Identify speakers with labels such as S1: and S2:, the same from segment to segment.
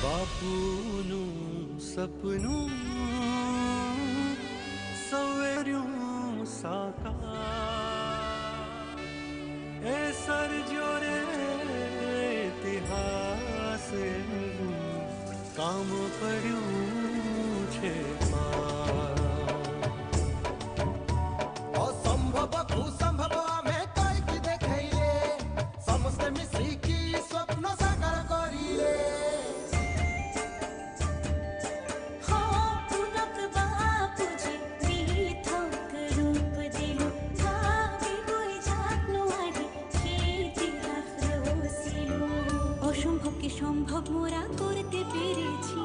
S1: બાપુનું સપનું સવેર્યું સાકાર એ સર્જો રે ઇતિહાસ કામ પડ્યું છે
S2: असंभव भूसंभव आम्हे कायकी देखाइले समस्त मिशिकी स्वप्न साकार करिले
S3: पुनक बापूजी मिथक रूप दिलु भावी कोई जातनु आडी खेती राखरसिलु অসম্ভবকে সম্ভব মোরা করতে পেরেছি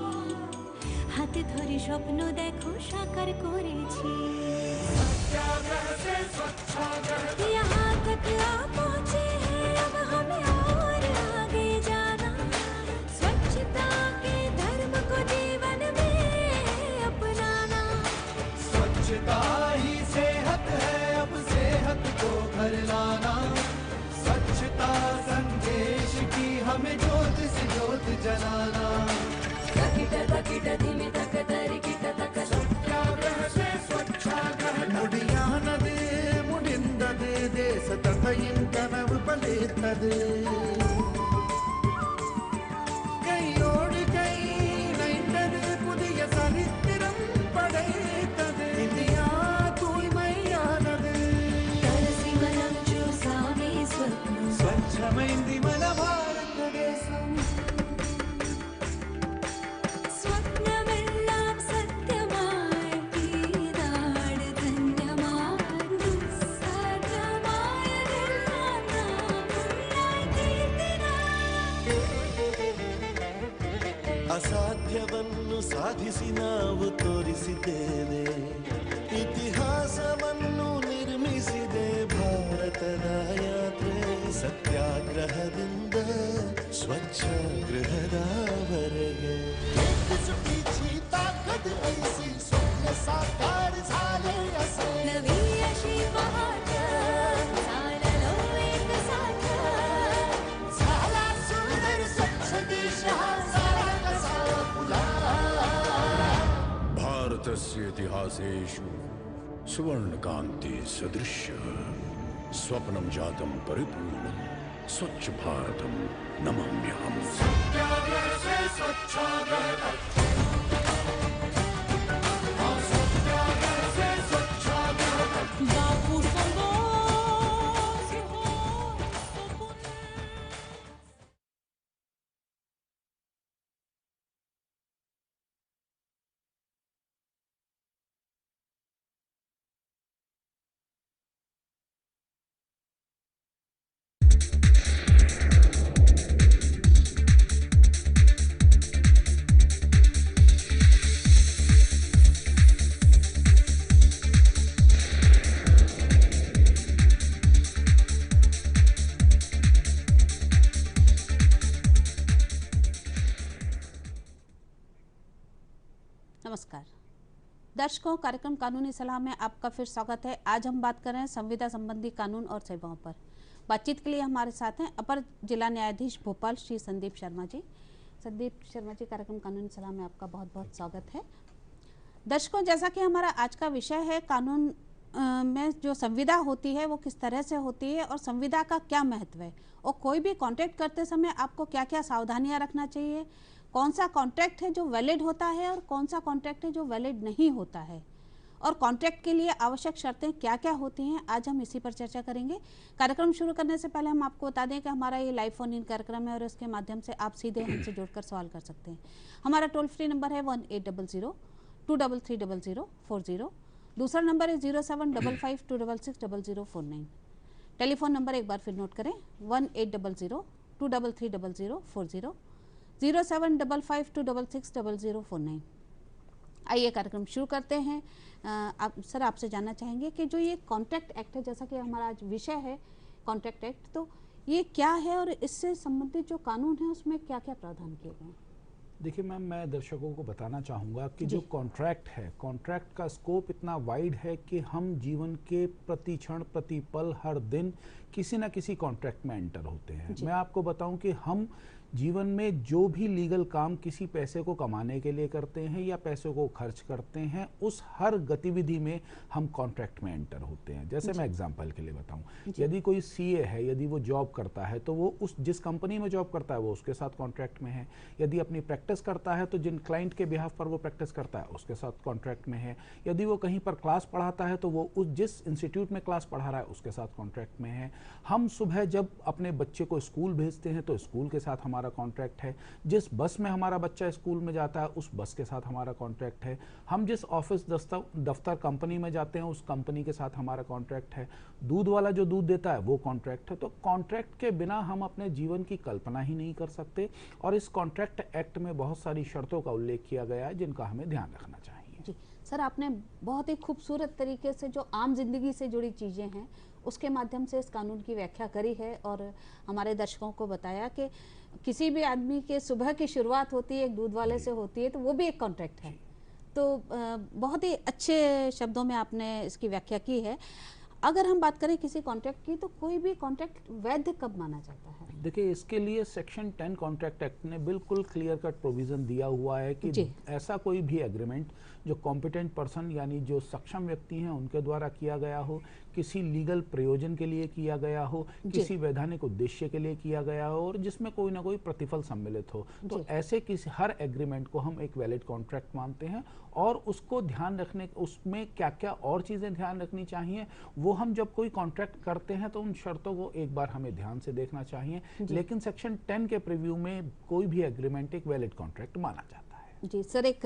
S3: হাতে ধরে স্বপ্ন দেখো সাকার করেছি यहाँ तक आ पहुँचे हैं अब हमें और आगे जाना स्वच्छता के धर्म को जीवन में अपनाना
S2: स्वच्छता ही सेहत है अब सेहत को घर लाना स्वच्छता संदेश की हमें ज्योत से ज्योत जलाना
S3: तकिट तकिट धिमि तक तरिकिट तक
S2: सत्याग्रह से स्वच्छाग्रह मुडियानदे मुडिंददे देश तथयिन कनव बलेतदे കൈയോട് കൈ നൈണ്ടത് പുതിയ ചരിത്രം പടയത്തത് ഇന്ത്യ തൂയ്മയാനത്
S3: तरसी मनम చూసామే స్వప్నం
S2: స్వచ్ఛమైంది మన భారతదేశం
S3: സ്വപ്നമെല്ലാം സത്യമായി ഈനാട് ധന്യമായി സാധ്യമായതെല്ലാം നാം മുന്നായി തീർത്തിനാം
S1: ಅಸಾಧ್ಯವನ್ನು ಸಾಧಿಸಿ ನಾವು ತೋರಿಸಿದ್ದೇವೆ ಇತಿಹಾಸವನ್ನು ನಿರ್ಮಿಸಿದೆ ಭಾರತದ ಯಾತ್ರೆ ಸತ್ಯಾಗ್ರಹದಿಂದ ಸ್ವಚ್ಛಾಗೃಹದವರೆಗೆ
S2: सुटीची ताकद ऐसी स्वप्न साकार झाले असे
S3: नवी अशी पहाट चाललो एक साथ
S2: झाला सुंदर स्वच्छ देश हा सारा कसा फुला
S4: भारतस्य इतिहासेषु सुवर्णकान्ति सदृश्यः स्वप्नं जातं परिपूर्णं स्वच्छ भारतं नमाम्यहम्
S2: सत्याग्रह से स्वच्छाग्रह तक हाँ, सत्याग्रह से स्वच्छाग्रह तक
S3: बापू संगो
S5: नमस्कार दर्शकों, कार्यक्रम कानूनी सलाह में आपका फिर स्वागत है। आज हम बात कर रहे हैं संविदा संबंधी कानून और सेवाओं पर। बातचीत के लिए हमारे साथ हैं अपर जिला न्यायाधीश भोपाल श्री संदीप शर्मा जी। संदीप शर्मा जी, कार्यक्रम कानूनी सलाह में आपका बहुत बहुत स्वागत है। दर्शकों, जैसा कि हमारा आज का विषय है कानून में जो संविदा होती है वो किस तरह से होती है और संविदा का क्या महत्व है और कोई भी कॉन्ट्रैक्ट करते समय आपको क्या क्या सावधानियां रखना चाहिए, कौन सा कॉन्ट्रैक्ट है जो वैलिड होता है और कौन सा कॉन्ट्रैक्ट है जो वैलिड नहीं होता है, और कॉन्ट्रैक्ट के लिए आवश्यक शर्तें क्या क्या होती हैं, आज हम इसी पर चर्चा करेंगे। कार्यक्रम शुरू करने से पहले हम आपको बता दें कि हमारा ये लाइव फोन इन कार्यक्रम है और इसके माध्यम से आप सीधे हमसे जुड़कर सवाल कर सकते हैं। हमारा टोल फ्री नंबर है 1800-233-0040। दूसरा नंबर है 0755-266-0049। टेलीफोन नंबर एक बार फिर नोट करें 1800-233-0040, 0755-266-0049। आइए कार्यक्रम शुरू करते हैं। सर, आपसे जानना चाहेंगे कि जो ये कॉन्ट्रैक्ट एक्ट है, जैसा कि हमारा आज विषय है कॉन्ट्रैक्ट एक्ट, तो ये क्या है और इससे संबंधित जो कानून है उसमें क्या क्या प्रावधान किए गए हैं?
S6: देखिए मैम, मैं दर्शकों को बताना चाहूँगा कि जो कॉन्ट्रैक्ट है, कॉन्ट्रैक्ट का स्कोप इतना वाइड है कि हम जीवन के प्रति क्षण प्रति पल हर दिन किसी न किसी कॉन्ट्रैक्ट में एंटर होते हैं। मैं आपको बताऊं कि हम जीवन में जो भी लीगल काम किसी पैसे को कमाने के लिए करते हैं या पैसे को खर्च करते हैं, उस हर गतिविधि में हम कॉन्ट्रैक्ट में एंटर होते हैं। जैसे मैं एग्जांपल के लिए बताऊं, यदि कोई सीए है, यदि वो जॉब करता है तो वो उस जिस कंपनी में जॉब करता है वो उसके साथ कॉन्ट्रैक्ट में है। यदि अपनी प्रैक्टिस करता है तो जिन क्लाइंट के बिहाफ पर वो प्रैक्टिस करता है उसके साथ कॉन्ट्रैक्ट में है। यदि वो कहीं पर क्लास पढ़ाता है तो वो उस जिस इंस्टीट्यूट में क्लास पढ़ा रहा है उसके साथ कॉन्ट्रैक्ट में है। हम सुबह जब अपने बच्चे को स्कूल भेजते हैं तो स्कूल के साथ हमारा कॉन्ट्रैक्ट है। जिस बस में हमारा बच्चा स्कूल में जाता है उस बस के साथ हमारा कॉन्ट्रैक्ट है। हम जिस ऑफिस दफ्तर कंपनी में जाते हैं उस कंपनी के साथ हमारा कॉन्ट्रैक्ट है। दूध वाला जो दूध देता है वो कॉन्ट्रैक्ट है। तो कॉन्ट्रैक्ट के बिना हम अपने जीवन की कल्पना ही नहीं कर सकते, और इस कॉन्ट्रैक्ट एक्ट में बहुत सारी शर्तों का उल्लेख किया गया है जिनका हमें ध्यान रखना चाहिए।
S5: जी सर, आपने बहुत ही खूबसूरत तरीके से जो आम जिंदगी से जुड़ी चीज़ें हैं उसके माध्यम से इस कानून की व्याख्या करी है और हमारे दर्शकों को बताया कि किसी भी आदमी के सुबह की शुरुआत होती है एक दूध वाले से होती है, तो वो भी एक कॉन्ट्रैक्ट है। तो बहुत ही अच्छे शब्दों में आपने इसकी व्याख्या की है। अगर हम बात करें किसी कॉन्ट्रैक्ट की, तो कोई भी कॉन्ट्रैक्ट वैध कब माना जाता है?
S6: देखिए, इसके लिए सेक्शन 10 कॉन्ट्रैक्ट एक्ट ने बिल्कुल क्लियर कट प्रोविजन दिया हुआ है कि ऐसा कोई भी एग्रीमेंट जो कॉम्पिटेंट पर्सन यानी जो सक्षम व्यक्ति हैं उनके द्वारा किया गया हो, किसी लीगल प्रयोजन के लिए किया गया हो, किसी वैधानिक उद्देश्य के लिए किया गया हो और जिसमें कोई ना कोई प्रतिफल सम्मिलित हो, तो ऐसे किसी हर एग्रीमेंट को हम एक वैलिड कॉन्ट्रैक्ट मानते हैं। और उसको ध्यान रखने, उसमें क्या क्या और चीज़ें ध्यान रखनी चाहिए, वो हम जब कोई कॉन्ट्रैक्ट करते हैं तो उन शर्तों को एक बार हमें ध्यान से देखना चाहिए। लेकिन सेक्शन 10 के प्रीव्यू में कोई भी एग्रीमेंट एक वैलिड कॉन्ट्रैक्ट माना जाता है।
S5: जी सर, एक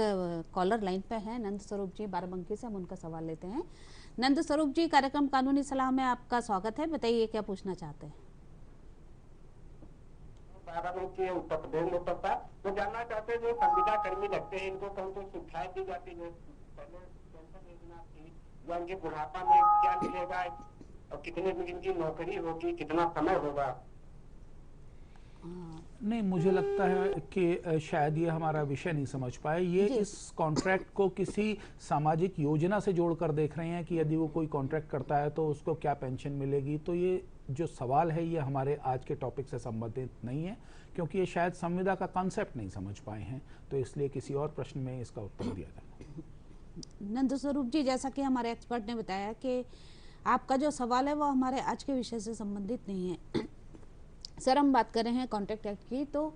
S5: कॉलर लाइन पे है नंद स्वरूप जी बाराबंकी से, हम उनका सवाल लेते हैं। नंद स्वरूप जी, कार्यक्रम कानूनी सलाह में आपका स्वागत है, बताइए क्या पूछना चाहते हैं?
S7: बाराबंकी उत्तर प्रदेश में पड़ता है। वो जानना चाहते हैं जो संविदा कर्मी लगते हैं इनको कौन कौन सुविधाएं दी जाती है, पहले पेंशन योजना थी, या उनके बुढ़ापा में क्या मिलेगा और कितने दिन की नौकरी होगी, कितना समय होगा?
S6: नहीं, मुझे लगता है कि शायद ये हमारा विषय नहीं समझ पाए। ये इस कॉन्ट्रैक्ट को किसी सामाजिक योजना से जोड़कर देख रहे हैं कि यदि वो कोई कॉन्ट्रैक्ट करता है तो उसको क्या पेंशन मिलेगी। तो ये जो सवाल है ये हमारे आज के टॉपिक से संबंधित नहीं है, क्योंकि ये शायद संविदा का कॉन्सेप्ट नहीं समझ पाए हैं, तो इसलिए किसी और प्रश्न में इसका उत्तर दिया जाए।
S5: नंद स्वरूप जी, जैसा कि हमारे एक्सपर्ट ने बताया कि आपका जो सवाल है वो हमारे आज के विषय से संबंधित नहीं है। सर, हम बात कर रहे हैं कॉन्ट्रैक्ट एक्ट की, तो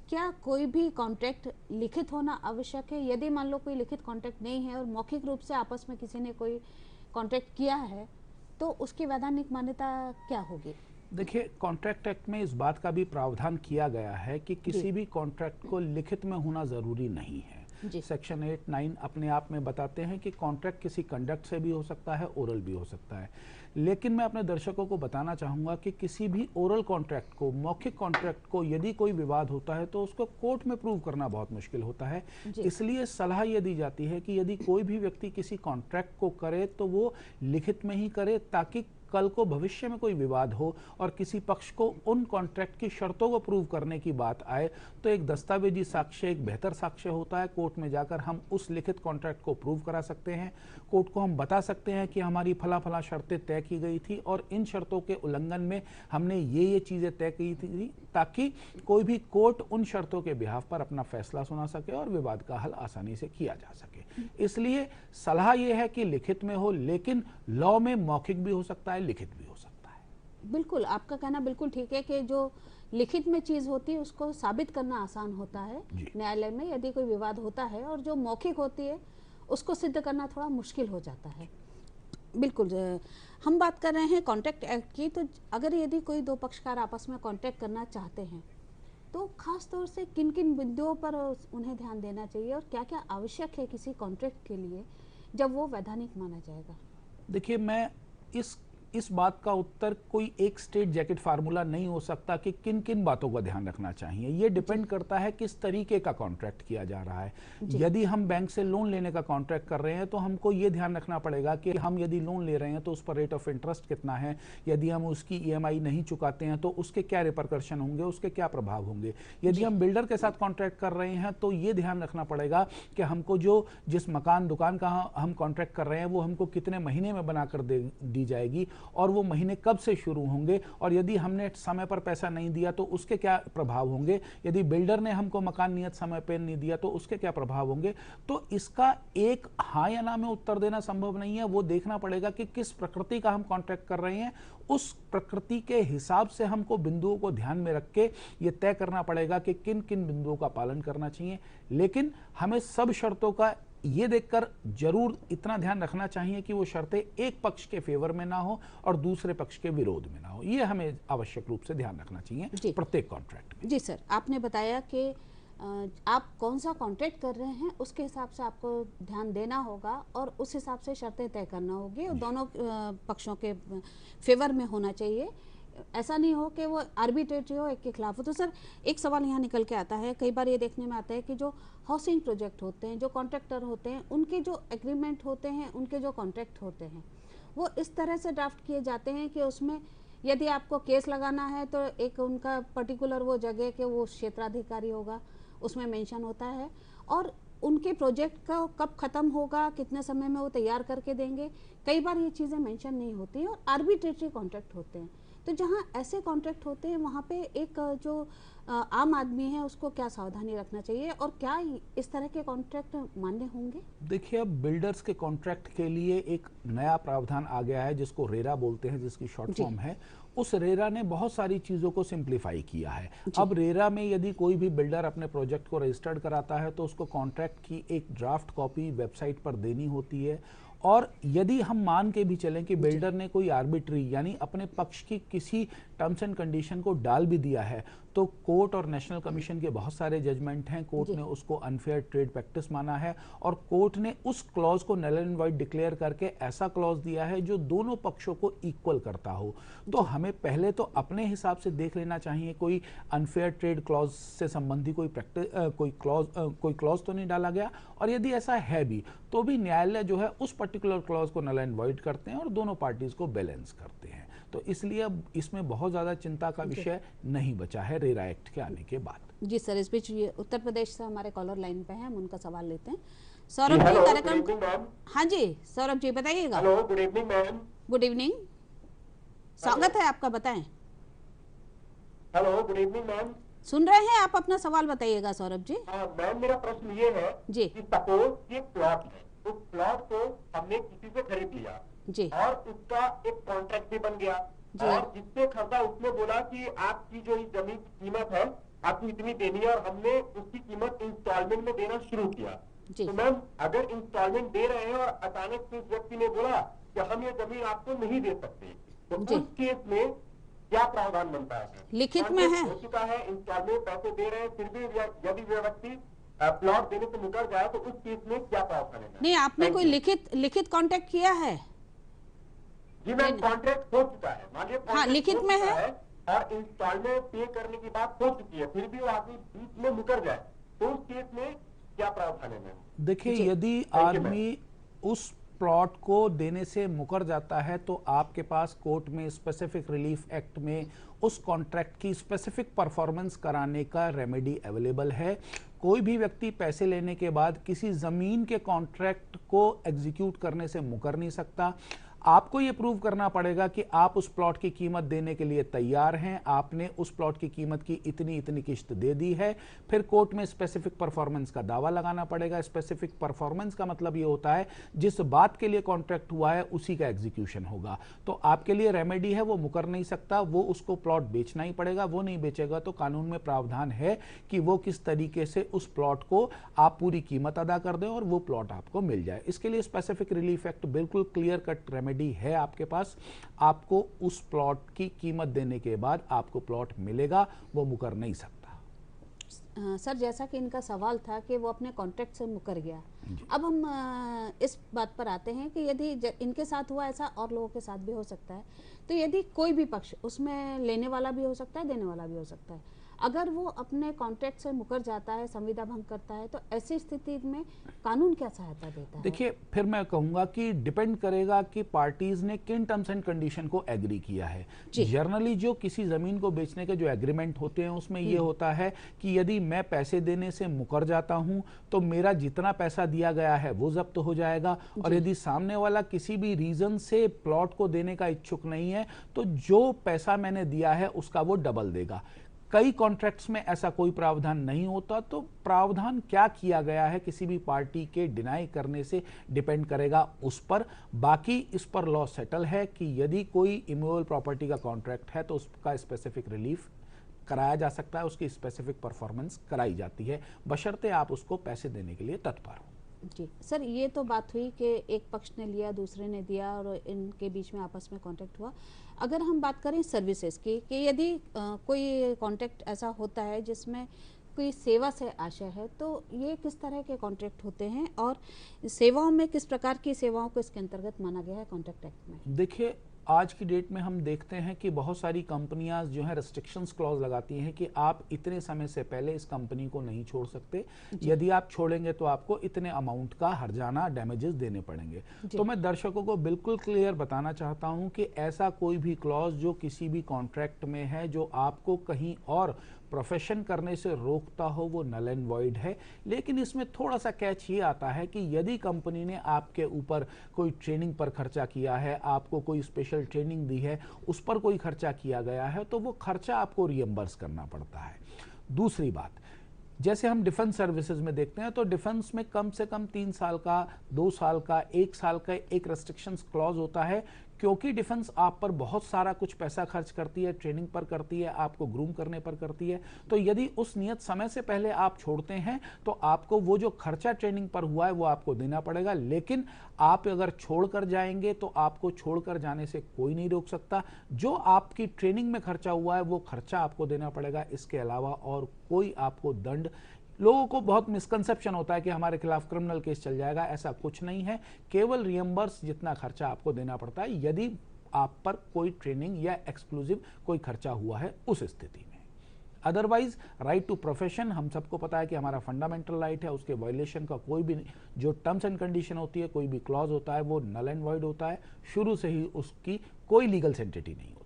S5: क्या कोई भी कॉन्ट्रैक्ट लिखित होना आवश्यक है? यदि मान लो कोई लिखित कॉन्ट्रैक्ट नहीं है और मौखिक रूप से आपस में किसी ने कोई कॉन्ट्रैक्ट किया है, तो उसकी वैधानिक मान्यता क्या होगी?
S6: देखिए, कॉन्ट्रैक्ट एक्ट में इस बात का भी प्रावधान किया गया है कि किसी भी कॉन्ट्रैक्ट को लिखित में होना जरूरी नहीं है। सेक्शन 8, 9 अपने आप में बताते हैं कि कॉन्ट्रैक्ट किसी कंडक्ट से भी हो सकता है, ओरल भी हो सकता है। लेकिन मैं अपने दर्शकों को बताना चाहूँगा कि किसी भी ओरल कॉन्ट्रैक्ट को, मौखिक कॉन्ट्रैक्ट को यदि कोई विवाद होता है तो उसको कोर्ट में प्रूव करना बहुत मुश्किल होता है। इसलिए सलाह ये दी जाती है कि यदि कोई भी व्यक्ति किसी कॉन्ट्रैक्ट को करे तो वो लिखित में ही करे, ताकि कल को भविष्य में कोई विवाद हो और किसी पक्ष को उन कॉन्ट्रैक्ट की शर्तों को प्रूव करने की बात आए तो एक दस्तावेजी साक्ष्य एक बेहतर साक्ष्य होता है। कोर्ट में जाकर हम उस लिखित कॉन्ट्रैक्ट को प्रूव करा सकते हैं। कोर्ट को हम बता सकते हैं कि हमारी फला फला शर्तें तय की गई थी और इन शर्तों के उल्लंघन में हमने ये चीज़ें तय की थी, ताकि कोई भी कोर्ट उन शर्तों के बिहाफ पर अपना फैसला सुना सके और विवाद का हल आसानी से किया जा सके। इसलिए सलाह ये है कि लिखित में हो, लेकिन लॉ में मौखिक भी हो सकता है, लिखित भी हो सकता है।
S5: बिल्कुल, आपका कहना बिल्कुल ठीक है कि जो लिखित में चीज होती है उसको साबित करना आसान होता है न्यायालय में यदि कोई विवाद होता है, और जो मौखिक होती है उसको सिद्ध करना थोड़ा मुश्किल हो जाता है। बिल्कुल, हम बात कर रहे हैं कॉन्ट्रैक्ट एक्ट की, तो अगर यदि कोई दो पक्षकार आपस में कॉन्ट्रैक्ट करना चाहते हैं तो खास तौर से किन किन बिंदुओं पर उन्हें ध्यान देना चाहिए और क्या क्या आवश्यक है किसी कॉन्ट्रैक्ट के लिए जब वो वैधानिक माना जाएगा?
S6: देखिए, मैं इस बात का उत्तर कोई एक स्ट्रेट जैकेट फार्मूला नहीं हो सकता कि किन किन बातों का ध्यान रखना चाहिए। ये डिपेंड करता है किस तरीके का कॉन्ट्रैक्ट किया जा रहा है। यदि हम बैंक से लोन लेने का कॉन्ट्रैक्ट कर रहे हैं तो हमको ये ध्यान रखना पड़ेगा कि हम यदि लोन ले रहे हैं तो उस पर रेट ऑफ इंटरेस्ट कितना है, यदि हम उसकी EMI नहीं चुकाते हैं तो उसके क्या रिपरकर्शन होंगे, उसके क्या प्रभाव होंगे। यदि हम बिल्डर के साथ कॉन्ट्रैक्ट कर रहे हैं तो ये ध्यान रखना पड़ेगा कि हमको जिस मकान दुकान का हम कॉन्ट्रैक्ट कर रहे हैं वो हमको कितने महीने में बनाकर दी जाएगी और वो महीने कब से शुरू होंगे, और यदि हमने समय पर पैसा नहीं दिया तो उसके क्या प्रभाव होंगे, यदि बिल्डर ने हमको मकान नियत समय पर नहीं दिया तो उसके क्या प्रभाव होंगे। तो इसका एक हाँ या ना में उत्तर देना संभव नहीं है। वो देखना पड़ेगा कि किस प्रकृति का हम कॉन्ट्रैक्ट कर रहे हैं, उस प्रकृति के हिसाब से हमको बिंदुओं को ध्यान में रख के ये तय करना पड़ेगा कि किन किन बिंदुओं का पालन करना चाहिए। लेकिन हमें सब शर्तों का ये देखकर जरूर इतना ध्यान रखना चाहिए कि वो शर्तें एक पक्ष के फेवर में ना हो और दूसरे पक्ष के विरोध में ना हो। ये हमें आवश्यक रूप से ध्यान रखना चाहिए प्रत्येक कॉन्ट्रैक्ट में।
S5: जी सर, आपने बताया कि आप कौन सा कॉन्ट्रैक्ट कर रहे हैं उसके हिसाब से आपको ध्यान देना होगा और उस हिसाब से शर्तें तय करना होगी और दोनों पक्षों के फेवर में होना चाहिए। ऐसा नहीं हो कि वो आर्बिट्रेटरी हो, एक के खिलाफ हो। तो सर एक सवाल यहाँ निकल के आता है, कई बार ये देखने में आता है कि जो हाउसिंग प्रोजेक्ट होते हैं, जो कॉन्ट्रैक्टर होते हैं, उनके जो एग्रीमेंट होते हैं, उनके जो कॉन्ट्रैक्ट होते हैं, वो इस तरह से ड्राफ्ट किए जाते हैं कि उसमें यदि आपको केस लगाना है तो एक उनका पर्टिकुलर वो जगह के वो क्षेत्राधिकारी होगा, उसमें मेंशन होता है, और उनके प्रोजेक्ट का कब खत्म होगा, कितने समय में वो तैयार करके देंगे, कई बार ये चीज़ें मेंशन नहीं होती हैं और आर्बिट्रेटरी कॉन्ट्रैक्ट होते हैं। तो जहाँ ऐसे कॉन्ट्रैक्ट होते हैं वहाँ पे एक जो आम आदमी है उसको क्या सावधानी रखना चाहिए और क्या इस तरह के कॉन्ट्रैक्ट मान्य होंगे?
S6: देखिए, अब बिल्डर्स के कॉन्ट्रैक्ट के लिए एक नया प्रावधान आ गया है जिसको रेरा बोलते हैं, जिसकी शॉर्ट फॉर्म है। उस रेरा ने बहुत सारी चीज़ों को सिंप्लीफाई किया है। अब रेरा में यदि कोई भी बिल्डर अपने प्रोजेक्ट को रजिस्टर्ड कराता है तो उसको कॉन्ट्रैक्ट की एक ड्राफ्ट कॉपी वेबसाइट पर देनी होती है, और यदि हम मान के भी चलें कि बिल्डर ने कोई आर्बिट्री यानी अपने पक्ष की किसी टर्म्स एंड कंडीशन को डाल भी दिया है, तो कोर्ट और नेशनल कमीशन के बहुत सारे जजमेंट हैं, कोर्ट ने उसको अनफेयर ट्रेड प्रैक्टिस माना है और कोर्ट ने उस क्लॉज को नल एंड वाइड डिक्लेयर करके ऐसा क्लॉज दिया है जो दोनों पक्षों को इक्वल करता हो। तो हमें पहले तो अपने हिसाब से देख लेना चाहिए कोई अनफेयर ट्रेड क्लॉज से संबंधी कोई क्लॉज तो नहीं डाला गया, और यदि ऐसा है भी तो भी न्यायालय जो है उस पर्टिकुलर क्लॉज को नल एंड वाइड करते हैं और दोनों पार्टीज को बैलेंस करते हैं। तो इसलिए अब इसमें बहुत ज्यादा चिंता का विषय नहीं बचा है रेरा एक्ट के आने के बाद।
S5: जी सर, इस बीच ये उत्तर प्रदेश से हमारे कॉलर लाइन पे हैं, हम उनका सवाल लेते हैं। सौरभ जी, कार्यक्रम। हाँ जी सौरभ जी बताइएगा।
S7: Hello, good evening ma'am.
S5: Good evening, स्वागत है आपका, बताएं।
S7: Hello, good evening ma'am.
S5: सुन रहे हैं आप, अपना सवाल बताइएगा सौरभ जी।
S7: मैम, मेरा प्रश्न ये है
S5: जी
S7: कि सपोज एक प्लॉट है, उस प्लॉट को हमने किसी से खरीद लिया
S5: जी,
S7: और उसका एक कॉन्ट्रैक्ट भी बन गया, और जिससे खरीदा उसने बोला कि आपकी जो इस जमीन की कीमत है आपको इतनी देनी है, और हमने उसकी कीमत इंस्टॉलमेंट में देना शुरू किया। तो मैम, अगर इंस्टॉलमेंट दे रहे हैं और अचानक से उस व्यक्ति ने बोला कि हम ये जमीन आपको नहीं दे सकते, तो उस केस में क्या प्रावधान बनता है?
S5: लिखित में है,
S7: हो चुका है, इंस्टॉलमेंट पैसे दे रहे हैं, फिर भी यदि व्यक्ति प्लॉट देने से मुकर जाए तो उस केस में क्या प्रावधान है?
S5: नहीं, आपने कोई लिखित कॉन्ट्रैक्ट किया है?
S7: जी मैम, कॉन्ट्रैक्ट हो चुका है, मानिए
S5: हाँ, लिखित में है
S7: और इंस्टॉलमेंट पे करने की बात हो चुकी है, फिर भी वो आदमी बीच में मुकर जाए तो उस केस में क्या प्रावधान है मैम?
S6: देखिए, यदि आदमी उस प्लॉट को देने से मुकर जाता है तो आपके पास कोर्ट में स्पेसिफिक रिलीफ एक्ट में उस कॉन्ट्रैक्ट की स्पेसिफिक परफॉर्मेंस कराने का रेमेडी अवेलेबल है। कोई भी व्यक्ति पैसे लेने के बाद किसी जमीन के कॉन्ट्रैक्ट को एग्जीक्यूट करने से मुकर नहीं सकता। आपको यह प्रूव करना पड़ेगा कि आप उस प्लॉट की कीमत देने के लिए तैयार हैं, आपने उस प्लॉट की कीमत की इतनी इतनी किस्त दे दी है। फिर कोर्ट में स्पेसिफिक परफॉर्मेंस का दावा लगाना पड़ेगा। स्पेसिफिक परफॉर्मेंस का मतलब ये होता है जिस बात के लिए कॉन्ट्रैक्ट हुआ है उसी का एग्जीक्यूशन होगा। तो आपके लिए रेमेडी है, वो मुकर नहीं सकता, वो उसको प्लॉट बेचना ही पड़ेगा। वो नहीं बेचेगा तो कानून में प्रावधान है कि वो किस तरीके से उस प्लॉट को आप पूरी कीमत अदा कर दें और वो प्लॉट आपको मिल जाए। इसके लिए स्पेसिफिक रिलीफ एक्ट बिल्कुल क्लियर कट रेमेडी है आपके पास। आपको उस प्लॉट की कीमत देने के बाद आपको प्लॉट मिलेगा, वो मुकर नहीं सकता।
S5: सर, जैसा कि इनका सवाल था कि वो अपने कॉन्ट्रैक्ट से मुकर गया, अब हम इस बात पर आते हैं कि यदि इनके साथ हुआ ऐसा और लोगों के साथ भी हो सकता है, तो यदि कोई भी पक्ष, उसमें लेने वाला भी हो सकता है, देने वाला भी हो सकता है, अगर वो अपने कॉन्ट्रैक्ट से मुकर जाता है, संविदा भंग करता है, तो ऐसी स्थिति में कानून क्या सहायता देता है?
S6: देखिए, फिर मैं कहूंगा कि डिपेंड करेगा कि पार्टीज ने किन टर्म्स एंड कंडीशन को एग्री किया है। जनरली जो किसी जमीन को बेचने के जो एग्रीमेंट होते हैं उसमें ये होता है कि यदि मैं पैसे देने से मुकर जाता हूं तो मेरा जितना पैसा दिया गया है वो जब्त हो जाएगा, और यदि सामने वाला किसी भी रीजन से प्लॉट को देने का इच्छुक नहीं है तो जो पैसा मैंने दिया है उसका वो डबल देगा। कई कॉन्ट्रैक्ट्स में ऐसा कोई प्रावधान नहीं होता, तो प्रावधान क्या किया गया है किसी भी पार्टी के डिनाई करने से डिपेंड करेगा उस पर। बाकी इस पर लॉ सेटल है कि यदि कोई इमूवेबल प्रॉपर्टी का कॉन्ट्रैक्ट है तो उसका स्पेसिफिक रिलीफ कराया जा सकता है, उसकी स्पेसिफिक परफॉर्मेंस कराई जाती है, बशर्ते आप उसको पैसे देने के लिए तत्पर हो।
S5: जी सर, ये तो बात हुई कि एक पक्ष ने लिया, दूसरे ने दिया और इनके बीच में आपस में कॉन्ट्रैक्ट हुआ। अगर हम बात करें सर्विसेज की, कि यदि कोई कॉन्ट्रैक्ट ऐसा होता है जिसमें कोई सेवा से आशय है, तो ये किस तरह के कॉन्ट्रैक्ट होते हैं और सेवाओं में किस प्रकार की सेवाओं को इसके अंतर्गत माना गया है कॉन्ट्रैक्ट एक्ट में?
S6: देखिए, आज की डेट में हम देखते हैं कि बहुत सारी कंपनियां जो है रेस्ट्रिक्शंस क्लॉज लगाती हैं कि आप इतने समय से पहले इस कंपनी को नहीं छोड़ सकते, यदि आप छोड़ेंगे तो आपको इतने अमाउंट का हर्जाना डैमेजेस देने पड़ेंगे। तो मैं दर्शकों को बिल्कुल क्लियर बताना चाहता हूं कि ऐसा कोई भी क्लॉज जो किसी भी कॉन्ट्रैक्ट में है जो आपको कहीं और प्रोफेशन करने से रोकता हो वो नल एंड वॉइड है। लेकिन इसमें थोड़ा सा कैच ये आता है कि यदि कंपनी ने आपके ऊपर कोई ट्रेनिंग पर खर्चा किया है, आपको कोई स्पेशल ट्रेनिंग दी है, उस पर कोई खर्चा किया गया है, तो वो खर्चा आपको रियम्बर्स करना पड़ता है। दूसरी बात, जैसे हम डिफेंस सर्विसेज में देखते हैं तो डिफेंस में कम से कम 3 साल का, 2 साल का, 1 साल का एक रेस्ट्रिक्शंस क्लॉज होता है, क्योंकि डिफेंस आप पर बहुत सारा कुछ पैसा खर्च करती है, ट्रेनिंग पर करती है, आपको ग्रूम करने पर करती है। तो यदि उस नियत समय से पहले आप छोड़ते हैं तो आपको वो जो खर्चा ट्रेनिंग पर हुआ है वो आपको देना पड़ेगा। लेकिन आप अगर छोड़कर जाएंगे तो आपको छोड़कर जाने से कोई नहीं रोक सकता। जो आपकी ट्रेनिंग में खर्चा हुआ है वो खर्चा आपको देना पड़ेगा, इसके अलावा और कोई आपको दंड। लोगों को बहुत मिसकंसेप्शन होता है कि हमारे खिलाफ क्रिमिनल केस चल जाएगा, ऐसा कुछ नहीं है। केवल रियम्बर्स जितना खर्चा आपको देना पड़ता है यदि आप पर कोई ट्रेनिंग या एक्सक्लूसिव कोई खर्चा हुआ है उस स्थिति में। अदरवाइज राइट टू प्रोफेशन हम सबको पता है कि हमारा फंडामेंटल राइट है, उसके वायलेशन का कोई भी जो टर्म्स एंड कंडीशन होती है, कोई भी क्लॉज होता है वो नल एंड वॉइड होता है, शुरू से ही उसकी कोई लीगल सेंटिटी नहीं होती।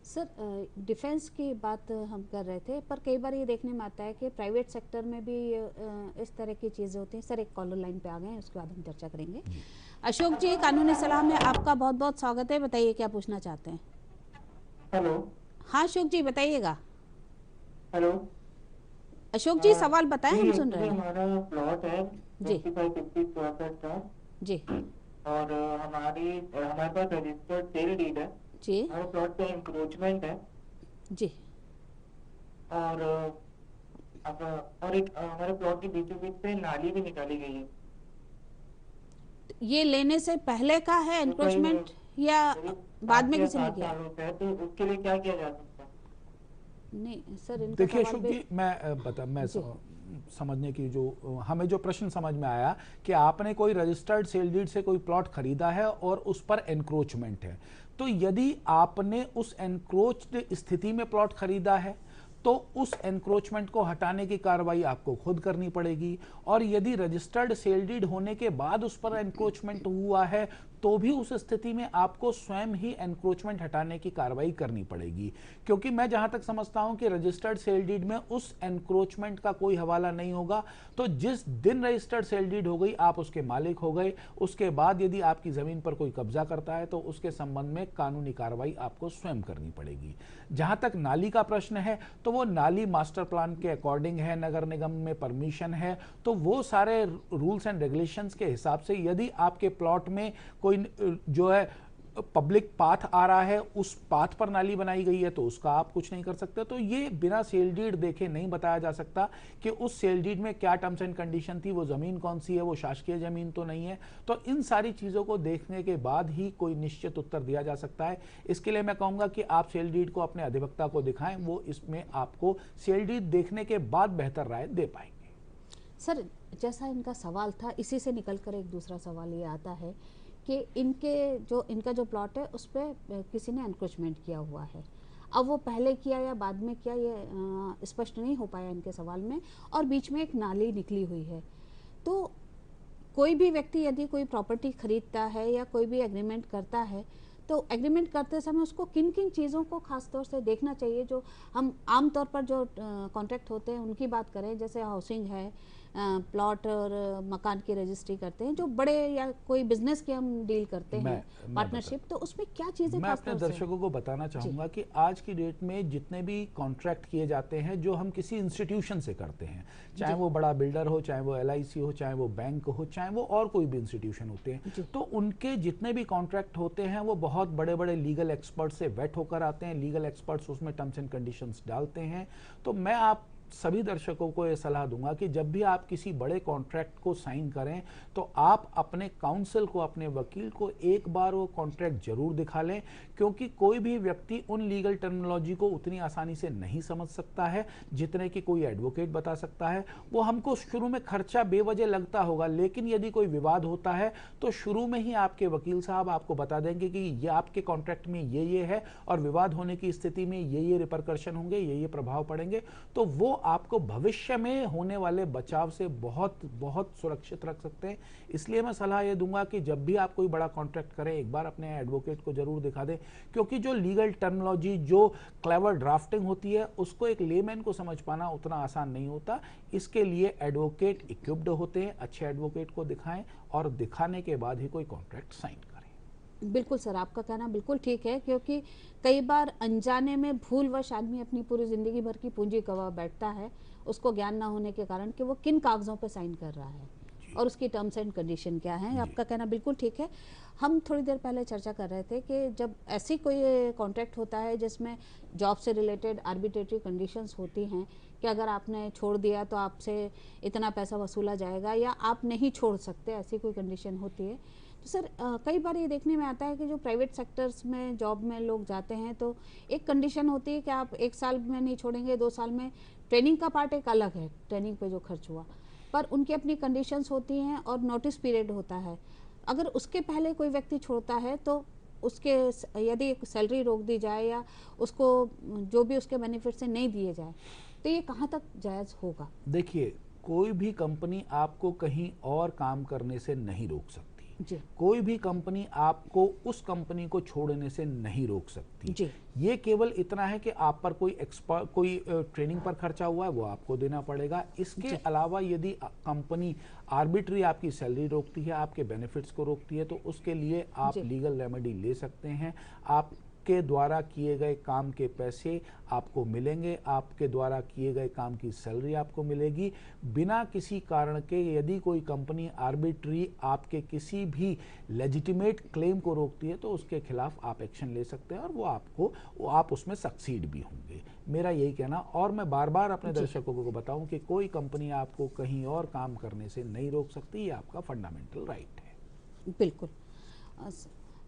S5: सर, डिफेंस की बात हम कर रहे थे, पर कई बार ये देखने में आता है कि प्राइवेट सेक्टर में भी इस तरह की चीज़ें होती हैं। सर, एक कॉलर लाइन पे आ गए हैं, उसके बाद हम चर्चा करेंगे। अशोक जी, कानूनी सलाह में आपका बहुत बहुत स्वागत है। बताइए क्या पूछना चाहते हैं।
S7: हेलो।
S5: हाँ अशोक जी, बताइएगा।
S7: हेलो
S5: अशोक जी, सवाल बताएं, हम सुन रहे हैं।
S7: हमारा प्लॉट है
S5: जी
S7: 50 स्क्वायर फीट का,
S5: जी
S7: और हमारे पास रजिस्टर्ड सेल डीड है।
S5: जी
S7: हमारे प्लॉट पे इंक्रोचमेंट है,
S5: जी
S7: और एक हमारे प्लॉट के बीचों बीच से नाली भी निकाली गई है।
S5: ये लेने से पहले का है एनक्रोचमेंट या बाद में किसी ने किया?
S7: तो उसके लिए क्या किया जा सकता है?
S5: नहीं सर, इनका
S6: देखिए
S5: सवाल
S6: अशोक जी, मैं समझने की जो हमें जो प्रश्न समझ में आया कि आपने कोई रजिस्टर्ड सेल डीड से कोई प्लॉट खरीदा है और उस पर एनक्रोचमेंट है, तो यदि आपने उस एनक्रोच्ड स्थिति में प्लॉट खरीदा है तो उस एनक्रोचमेंट को हटाने की कार्रवाई आपको खुद करनी पड़ेगी, और यदि रजिस्टर्ड सेल डीड होने के बाद उस पर एनक्रोचमेंट हुआ है तो भी उस स्थिति में आपको स्वयं ही एनक्रोचमेंट हटाने की कार्रवाई करनी पड़ेगी। क्योंकि मैं जहां तक समझता हूं कि रजिस्टर्ड सेल डीड में उस एनक्रोचमेंट का कोई हवाला नहीं होगा। तो जिस दिन रजिस्टर्ड सेल डीड हो गई आप उसके मालिक हो गए, उसके बाद यदि आपकी जमीन पर कोई कब्जा करता है तो उसके संबंध में कानूनी कार्रवाई आपको स्वयं करनी पड़ेगी। जहां तक नाली का प्रश्न है तो वो नाली मास्टर प्लान के अकॉर्डिंग है, नगर निगम में परमिशन है, तो वो सारे रूल्स एंड रेगुलेशंस के हिसाब से यदि आपके प्लॉट में कोई जो है पब्लिक पाथ आ रहा है, उस पाथ पर नाली बनाई गई है तो उसका आप कुछ नहीं कर सकते। तो ये बिना सेल डीड देखे नहीं बताया जा सकता कि उस सेल डीड में क्या टर्म्स एंड कंडीशन थी, वो जमीन कौन सी है, वो शासकीय जमीन तो नहीं है। तो इन सारी चीजों को देखने के बाद ही कोई निश्चित उत्तर दिया जा सकता है। इसके लिए मैं कहूंगा कि आप सेल डीड को अपने अधिवक्ता को दिखाएं, वो इसमें आपको सेल डीड देखने के बाद बेहतर राय दे पाएंगे।
S5: सर, जैसा इनका सवाल था इसी से निकलकर एक दूसरा सवाल ये आता है कि इनका जो प्लॉट है उस पर किसी ने एनक्रोचमेंट किया हुआ है। अब वो पहले किया या बाद में किया ये स्पष्ट नहीं हो पाया इनके सवाल में, और बीच में एक नाली निकली हुई है। तो कोई भी व्यक्ति यदि कोई प्रॉपर्टी खरीदता है या कोई भी एग्रीमेंट करता है, तो एग्रीमेंट करते समय उसको किन किन चीज़ों को खास तौर से देखना चाहिए। जो हम आम तौर पर जो कॉन्ट्रैक्ट होते हैं उनकी बात करें, जैसे हाउसिंग है, प्लॉट और मकान की रजिस्ट्री करते हैं, जो बड़े या कोई बिजनेस की हम डील करते हैं पार्टनरशिप, तो उसमें क्या चीज़ें
S6: मैं अपने दर्शकों को बताना चाहूँगा कि आज की डेट में जितने भी कॉन्ट्रैक्ट किए जाते हैं जो हम किसी इंस्टीट्यूशन से करते हैं, चाहे वो बड़ा बिल्डर हो, चाहे वो LIC हो, चाहे वो बैंक हो, चाहे वो और कोई भी इंस्टीट्यूशन होते हैं, तो उनके जितने भी कॉन्ट्रैक्ट होते हैं वो बहुत बड़े बड़े लीगल एक्सपर्ट से वेट होकर आते हैं। लीगल एक्सपर्ट्स उसमें टर्म्स एंड कंडीशंस डालते हैं। तो मैं आप सभी दर्शकों को यह सलाह दूंगा कि जब भी आप किसी बड़े कॉन्ट्रैक्ट को साइन करें तो आप अपने काउंसिल को, अपने वकील को एक बार वो कॉन्ट्रैक्ट जरूर दिखा लें, क्योंकि कोई भी व्यक्ति उन लीगल टर्मिनोलॉजी को उतनी आसानी से नहीं समझ सकता है जितने कि कोई एडवोकेट बता सकता है। वो हमको शुरू में खर्चा बेवजह लगता होगा, लेकिन यदि कोई विवाद होता है तो शुरू में ही आपके वकील साहब आपको बता देंगे कि ये आपके कॉन्ट्रैक्ट में ये है और विवाद होने की स्थिति में ये रिपरकर्शन होंगे, ये प्रभाव पड़ेंगे। तो वो आपको भविष्य में होने वाले बचाव से बहुत बहुत सुरक्षित रख सकते हैं। इसलिए मैं सलाह ये दूंगा कि जब भी आप कोई बड़ा कॉन्ट्रैक्ट करें एक बार अपने एडवोकेट को जरूर दिखा दें, क्योंकि जो लीगल टर्मिनोलॉजी, जो क्लेवर ड्राफ्टिंग होती है, उसको एक लेमैन को समझ पाना उतना आसान नहीं होता। इसके लिए एडवोकेट इक्विप्ड होते हैं। अच्छे एडवोकेट को दिखाएं और दिखाने के बाद ही कोई कॉन्ट्रैक्ट साइन करें।
S5: बिल्कुल सर, आपका कहना बिल्कुल ठीक है, क्योंकि कई बार अनजाने में भूलवश आदमी अपनी पूरी जिंदगी भर की पूंजी गंवा बैठता है, उसको ज्ञान ना होने के कारण कि वो किन कागजों पे साइन कर रहा है और उसकी टर्म्स एंड कंडीशन क्या है। आपका कहना बिल्कुल ठीक है। हम थोड़ी देर पहले चर्चा कर रहे थे कि जब ऐसी कोई कॉन्ट्रैक्ट होता है जिसमें जॉब से रिलेटेड आर्बिट्रेटरी कंडीशंस होती हैं कि अगर आपने छोड़ दिया तो आपसे इतना पैसा वसूला जाएगा या आप नहीं छोड़ सकते, ऐसी कोई कंडीशन होती है। तो सर कई बार ये देखने में आता है कि जो प्राइवेट सेक्टर्स में जॉब में लोग जाते हैं तो एक कंडीशन होती है कि आप 1 साल में नहीं छोड़ेंगे, 2 साल में। ट्रेनिंग का पार्ट एक अलग है, ट्रेनिंग पे जो खर्च हुआ, पर उनकी अपनी कंडीशंस होती हैं और नोटिस पीरियड होता है। अगर उसके पहले कोई व्यक्ति छोड़ता है तो उसके यदि सैलरी रोक दी जाए या उसको जो भी उसके बेनिफिट से नहीं दिए जाए तो ये कहाँ तक जायज़ होगा?
S6: देखिए, कोई भी कंपनी आपको कहीं और काम करने से नहीं रोक सकती
S5: जी।
S6: कोई भी कंपनी आपको उस कंपनी को छोड़ने से नहीं रोक सकती
S5: जी।
S6: ये केवल इतना है कि आप पर कोई ट्रेनिंग पर खर्चा हुआ है वो आपको देना पड़ेगा। इसके अलावा यदि कंपनी आर्बिट्री आपकी सैलरी रोकती है, आपके बेनिफिट्स को रोकती है, तो उसके लिए आप लीगल रेमेडी ले सकते हैं। आपके द्वारा किए गए काम के पैसे आपको मिलेंगे, आपके द्वारा किए गए काम की सैलरी आपको मिलेगी बिना किसी कारण के। यदि कोई कंपनी आर्बिट्री आपके किसी भी लेजिटिमेट क्लेम को रोकती है तो उसके खिलाफ आप एक्शन ले सकते हैं और आप उसमें सक्सीड भी होंगे। मेरा यही कहना, और मैं बार बार अपने दर्शकों को बताऊं कि कोई कंपनी आपको कहीं और काम करने से नहीं रोक सकती, ये आपका फंडामेंटल राइट है।
S5: बिल्कुल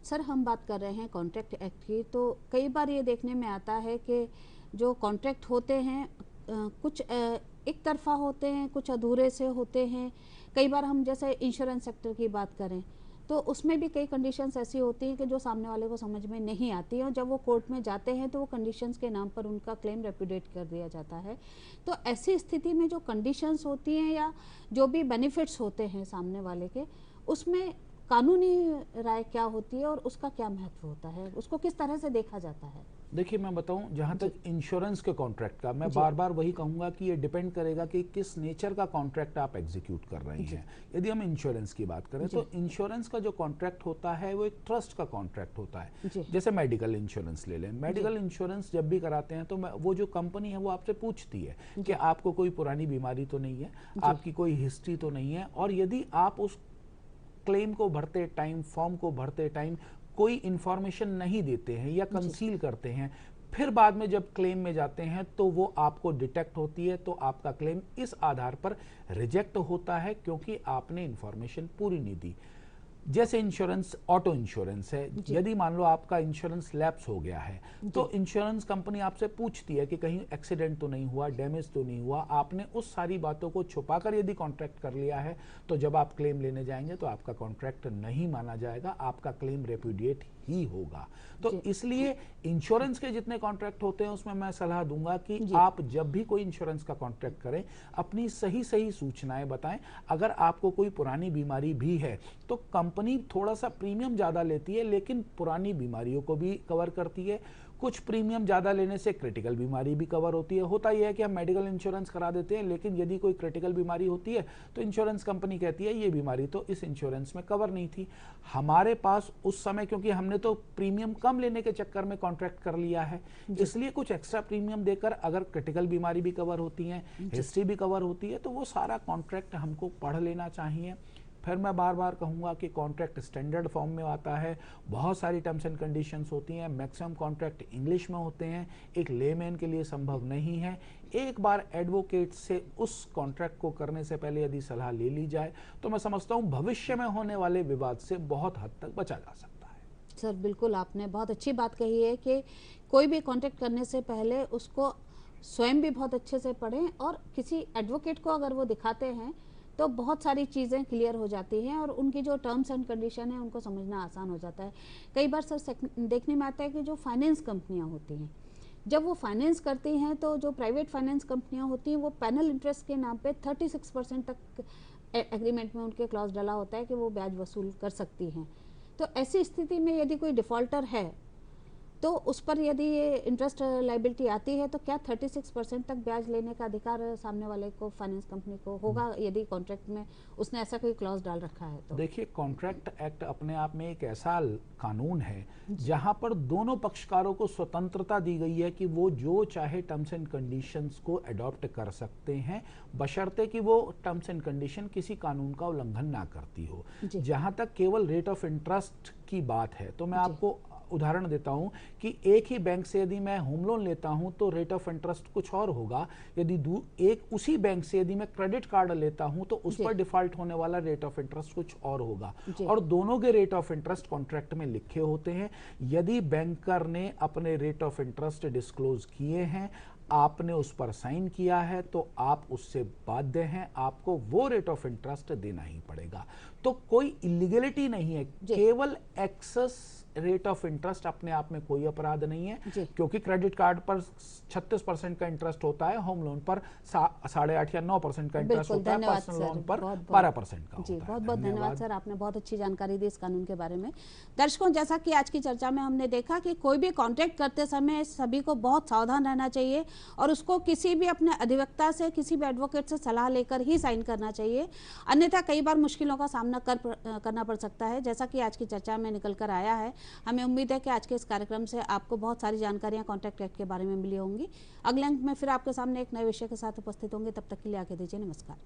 S5: सर, हम बात कर रहे हैं कॉन्ट्रैक्ट एक्ट की, तो कई बार ये देखने में आता है कि जो कॉन्ट्रैक्ट होते हैं कुछ एक तरफा होते हैं, कुछ अधूरे से होते हैं। कई बार हम जैसे इंश्योरेंस सेक्टर की बात करें तो उसमें भी कई कंडीशंस ऐसी होती हैं कि जो सामने वाले को समझ में नहीं आती है और जब वो कोर्ट में जाते हैं तो वो कंडीशंस के नाम पर उनका क्लेम रेप्यूडिएट कर दिया जाता है। तो ऐसी स्थिति में जो कंडीशंस होती हैं या जो भी बेनिफिट्स होते हैं सामने वाले के, उसमें कानूनी राय क्या होती है और उसका क्या महत्व होता है, उसको किस तरह से देखा जाता है?
S6: देखिए, मैं बताऊं, जहां तक इंश्योरेंस के कॉन्ट्रैक्ट का, मैं बार बार वही कहूंगा कि ये डिपेंड करेगा कि किस नेचर का कॉन्ट्रैक्ट आप एग्जीक्यूट कर रहे हैं। यदि हम इंश्योरेंस की बात करें तो इंश्योरेंस का जो कॉन्ट्रैक्ट होता है वो एक ट्रस्ट का कॉन्ट्रैक्ट होता है। जैसे मेडिकल इंश्योरेंस ले लें, मेडिकल इंश्योरेंस जब भी कराते हैं तो वो जो कंपनी है वो आपसे पूछती है कि आपको कोई पुरानी बीमारी तो नहीं है, आपकी कोई हिस्ट्री तो नहीं है, और यदि आप उस क्लेम को भरते टाइम, फॉर्म को भरते टाइम कोई इंफॉर्मेशन नहीं देते हैं या कंसील करते हैं, फिर बाद में जब क्लेम में जाते हैं तो वो आपको डिटेक्ट होती है, तो आपका क्लेम इस आधार पर रिजेक्ट होता है क्योंकि आपने इंफॉर्मेशन पूरी नहीं दी। जैसे इंश्योरेंस, ऑटो इंश्योरेंस है, यदि मान लो आपका इंश्योरेंस लैप्स हो गया है तो इंश्योरेंस कंपनी आपसे पूछती है कि कहीं एक्सीडेंट तो नहीं हुआ, डैमेज तो नहीं हुआ। आपने उस सारी बातों को छुपाकर यदि कॉन्ट्रैक्ट कर लिया है तो जब आप क्लेम लेने जाएंगे तो आपका कॉन्ट्रैक्ट नहीं माना जाएगा, आपका क्लेम रेप्यूडिएट ही होगा। तो इसलिए इंश्योरेंस के जितने कॉन्ट्रैक्ट होते हैं उसमें मैं सलाह दूंगा कि आप जब भी कोई इंश्योरेंस का कॉन्ट्रैक्ट करें अपनी सही सही सूचनाएं बताएं। अगर आपको कोई पुरानी बीमारी भी है तो कंपनी थोड़ा सा प्रीमियम ज़्यादा लेती है लेकिन पुरानी बीमारियों को भी कवर करती है। कुछ प्रीमियम ज़्यादा लेने से क्रिटिकल बीमारी भी कवर होती है। होता यह है कि हम मेडिकल इंश्योरेंस करा देते हैं लेकिन यदि कोई क्रिटिकल बीमारी होती है तो इंश्योरेंस कंपनी कहती है ये बीमारी तो इस इंश्योरेंस में कवर नहीं थी। हमारे पास उस समय क्योंकि हमने तो प्रीमियम कम लेने के चक्कर में कॉन्ट्रैक्ट कर लिया है इसलिए कुछ एक्स्ट्रा प्रीमियम देकर अगर क्रिटिकल बीमारी भी कवर होती है, हिस्ट्री भी कवर होती है तो वो सारा कॉन्ट्रैक्ट हमको पढ़ लेना चाहिए। फिर मैं बार बार कहूँगा कि कॉन्ट्रैक्ट स्टैंडर्ड फॉर्म में आता है, बहुत सारी टर्म्स एंड कंडीशंस होती हैं, मैक्सिमम कॉन्ट्रैक्ट इंग्लिश में होते हैं, एक लेमैन के लिए संभव नहीं है। एक बार एडवोकेट से उस कॉन्ट्रैक्ट को करने से पहले यदि सलाह ले ली जाए तो मैं समझता हूँ भविष्य में होने वाले विवाद से बहुत हद तक बचा जा सकता है।
S5: सर बिल्कुल आपने बहुत अच्छी बात कही है कि कोई भी कॉन्ट्रैक्ट करने से पहले उसको स्वयं भी बहुत अच्छे से पढ़ें और किसी एडवोकेट को अगर वो दिखाते हैं तो बहुत सारी चीज़ें क्लियर हो जाती हैं और उनकी जो टर्म्स एंड कंडीशन है उनको समझना आसान हो जाता है। कई बार सर देखने में आता है कि जो फाइनेंस कंपनियां होती हैं जब वो फाइनेंस करती हैं तो जो प्राइवेट फाइनेंस कंपनियां होती हैं वो पैनल इंटरेस्ट के नाम पे 36% तक एग्रीमेंट में उनके क्लॉज डाला होता है कि वो ब्याज वसूल कर सकती हैं। तो ऐसी स्थिति में यदि कोई डिफ़ॉल्टर है तो उस पर यदि ये इंटरेस्ट लाइबिलिटी आती है तो क्या 36% तक ब्याज लेने का अधिकार सामने वाले को, फाइनेंस कंपनी को होगा यदि कॉन्ट्रैक्ट में उसने ऐसा कोई क्लॉज डाल रखा है तो?
S6: देखिए, कॉन्ट्रैक्ट एक्ट अपने आप में एक ऐसा कानून है जहां पर दोनों पक्षकारों को स्वतंत्रता दी गई है कि वो जो चाहे टर्म्स एंड कंडीशंस को अडॉप्ट कर सकते हैं बशर्ते कि वो टर्म्स एंड कंडीशन किसी कानून का उल्लंघन ना करती हो। जहां तक केवल रेट ऑफ इंटरेस्ट की बात है तो मैं आपको उदाहरण देता हूं कि एक ही बैंक से यदि मैं होम लोन लेता हूं तो रेट ऑफ इंटरेस्ट कुछ और होगा, यदि एक उसी बैंक से यदि मैं क्रेडिट कार्ड लेता हूं तो उस पर डिफॉल्ट होने वाला रेट ऑफ इंटरेस्ट कुछ और होगा और दोनों के रेट ऑफ इंटरेस्ट कॉन्ट्रैक्ट में लिखे होते हैं। यदि बैंकर ने अपने रेट ऑफ इंटरेस्ट डिस्क्लोज किए हैं, आपने उस पर साइन किया है तो आप उससे बाध्य हैं, आपको वो रेट ऑफ इंटरेस्ट देना ही पड़ेगा। तो कोई इलीगलिटी नहीं है, केवल एक्सेस रेट ऑफ इंटरेस्ट अपने आप में कोई अपराध नहीं है क्योंकि क्रेडिट कार्ड पर 36% का इंटरेस्ट होता है, होम लोन पर 8.5 या 9% का इंटरेस्ट होता है, पर्सनल लोन पर 12% का होता है।
S5: बहुत बहुत धन्यवाद सर, आपने बहुत अच्छी जानकारी दी इस कानून के बारे में। दर्शकों, जैसा कि आज की चर्चा में हमने देखा कि कोई भी कॉन्ट्रैक्ट करते समय सभी को बहुत सावधान रहना चाहिए और उसको किसी भी अपने अधिवक्ता से, किसी भी एडवोकेट से सलाह लेकर ही साइन करना चाहिए, अन्यथा कई बार मुश्किलों का सामना करना पड़ सकता है। जैसा कि आज की चर्चा में निकल कर आया है, हमें उम्मीद है कि आज के इस कार्यक्रम से आपको बहुत सारी जानकारियां कॉन्ट्रैक्ट एक्ट के बारे में मिली होंगी। अगले अंक में फिर आपके सामने एक नए विषय के साथ उपस्थित होंगे, तब तक के लिए आगे दीजिए, नमस्कार।